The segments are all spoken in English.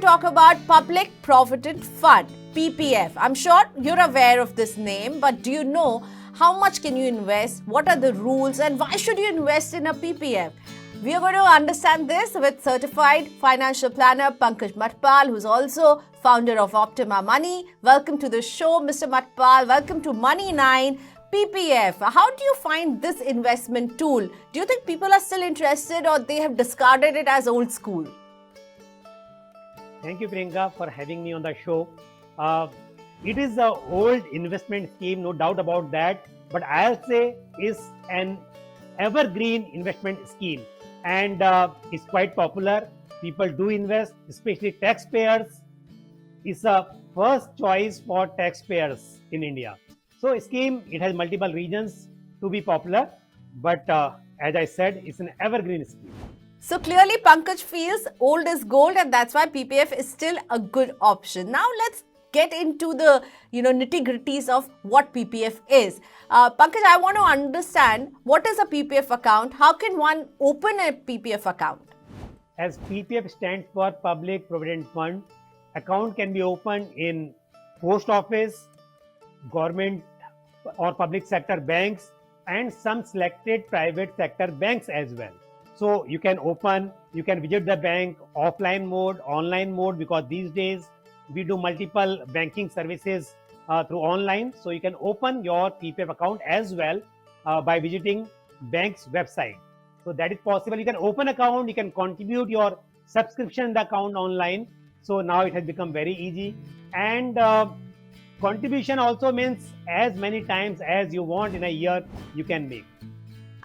talk about Public Provident Fund, PPF. I'm sure you're aware of this name, but do you know how much can you invest? What are the rules and why should you invest in a PPF? We are going to understand this with certified financial planner Pankaj Mathpal, who's also founder of Optima Money. Welcome to the show, Mr. Mathpal. Welcome to Money 9. PPF. How do you find this investment tool? Do you think people are still interested or they have discarded it as old school? Thank you, Priyanka, for having me on the show. It is an old investment scheme, no doubt about that. But I'll say is an evergreen investment scheme, and it's quite popular. People do invest, especially taxpayers. It's a first choice for taxpayers in India. So scheme, it has multiple reasons to be popular, but as I said, it's an evergreen scheme. So clearly Pankaj feels old is gold and that's why PPF is still a good option. Now let's get into the nitty-gritties of what PPF is. Pankaj, I want to understand what is a PPF account? How can one open a PPF account? As PPF stands for Public Provident Fund, account can be opened in post office, government or public sector banks, and some selected private sector banks as well. So you can visit the bank offline mode, online mode, because these days we do multiple banking services through online. So you can open your PPF account as well by visiting bank's website. So that is possible. You can open account, you can contribute your subscription in the account online. So now it has become very easy. And contribution also means as many times as you want in a year you can make.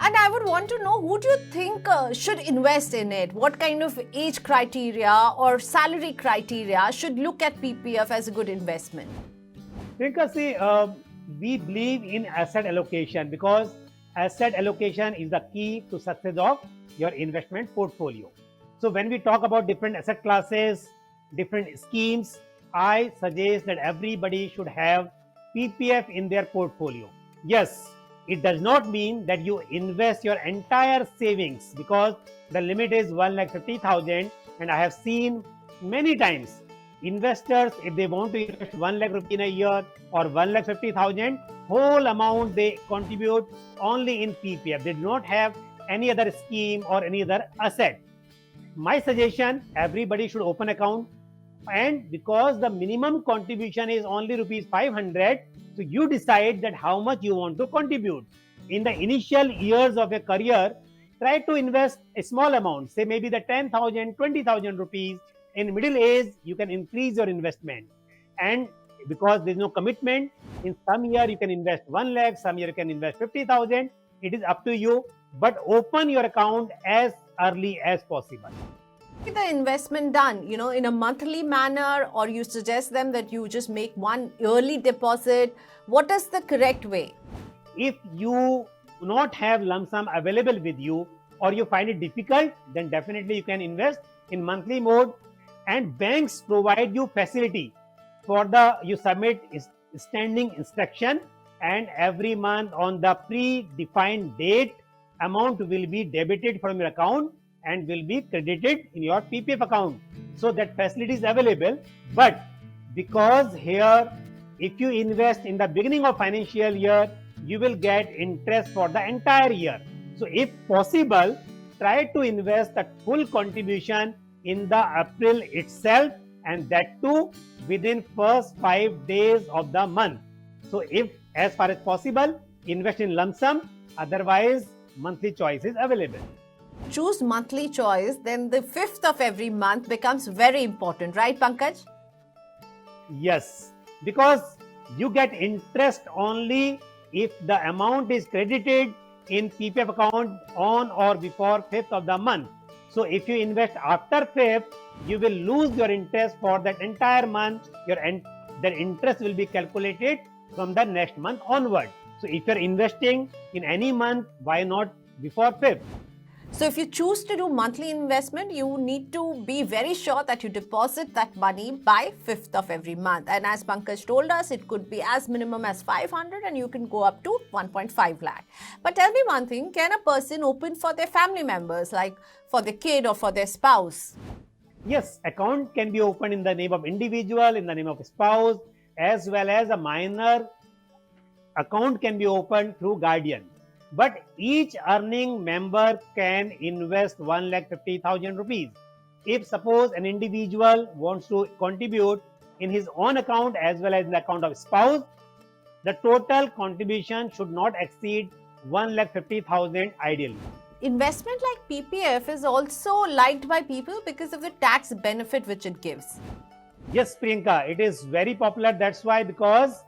And I would want to know, who do you think should invest in it? What kind of age criteria or salary criteria should look at PPF as a good investment? Because we believe in asset allocation, because asset allocation is the key to success of your investment portfolio. So when we talk about different asset classes, different schemes, I suggest that everybody should have PPF in their portfolio. Yes, it does not mean that you invest your entire savings, because the limit is 1,50,000, and I have seen many times investors, if they want to invest 1 lakh rupee in a year or 1,50,000, whole amount they contribute only in PPF. They do not have any other scheme or any other asset. My suggestion, everybody should open account, and because the minimum contribution is only rupees 500, so you decide that how much you want to contribute. In the initial years of your career, try to invest a small amount, say maybe the 10,000, 20,000 rupees. In middle age, you can increase your investment. And because there is no commitment, in some year you can invest 1 lakh, some year you can invest 50,000. It is up to you, but open your account as early as possible. The investment done, in a monthly manner, or you suggest them that you just make one yearly deposit? What is the correct way? If you do not have lump sum available with you, or you find it difficult, then definitely you can invest in monthly mode. And banks provide you facility for you submit standing instruction, and every month on the predefined date, amount will be debited from your account and will be credited in your PPF account. So that facility is available. But because here, if you invest in the beginning of financial year, you will get interest for the entire year. So if possible, try to invest the full contribution in the April itself, and that too within first 5 days of the month. So if as far as possible, invest in lump sum, otherwise monthly choice is available. Choose monthly choice, then the 5th of every month becomes very important, right Pankaj? Yes, because you get interest only if the amount is credited in PPF account on or before 5th of the month. So if you invest after 5th, you will lose your interest for that entire month. The interest will be calculated from the next month onward. So if you're investing in any month, why not before 5th? So if you choose to do monthly investment, you need to be very sure that you deposit that money by 5th of every month. And as Pankaj told us, it could be as minimum as 500 and you can go up to 1.5 lakh. But tell me one thing, can a person open for their family members, like for the kid or for their spouse? Yes, account can be opened in the name of individual, in the name of spouse, as well as a minor account can be opened through guardian. But each earning member can invest 1,50,000 rupees. If suppose an individual wants to contribute in his own account as well as in the account of spouse, the total contribution should not exceed 1,50,000 ideally. Investment like PPF is also liked by people because of the tax benefit which it gives. Yes, Priyanka, it is very popular. That's why, because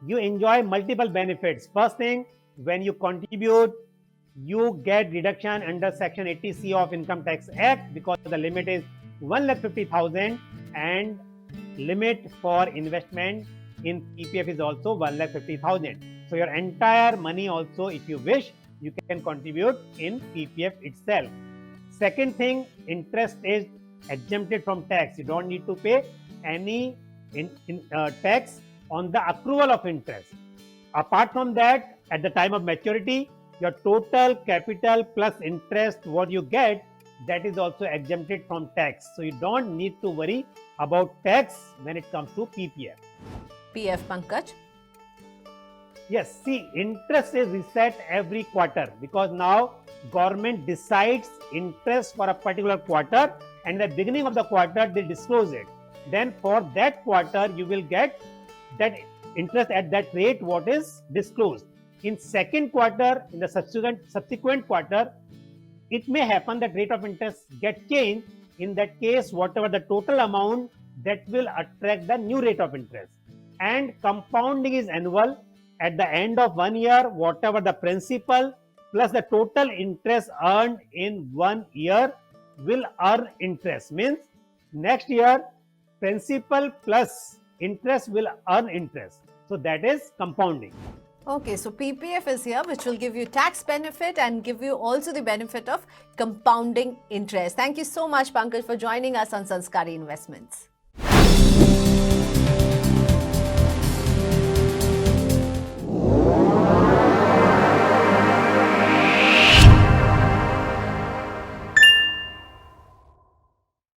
you enjoy multiple benefits. First thing, when you contribute, you get reduction under Section 80C of Income Tax Act because the limit is 1,50,000 and limit for investment in PPF is also 1,50,000. So your entire money also, if you wish, you can contribute in PPF itself. Second thing, interest is exempted from tax. You don't need to pay any tax on the accrual of interest. Apart from that, at the time of maturity, your total capital plus interest what you get, that is also exempted from tax. So you don't need to worry about tax when it comes to PPF. PF Pankaj. Yes, see, interest is reset every quarter because now government decides interest for a particular quarter, and at the beginning of the quarter they disclose it. Then for that quarter you will get that interest at that rate what is disclosed. In second quarter, in the subsequent quarter, it may happen that rate of interest get changed. In that case, whatever the total amount, that will attract the new rate of interest. And compounding is annual. At the end of 1 year, whatever the principal plus the total interest earned in 1 year will earn interest. Means next year, principal plus interest will earn interest. So that is compounding. Okay, so PPF is here, which will give you tax benefit and give you also the benefit of compounding interest. Thank you so much, Pankaj, for joining us on Sanskaari Investments.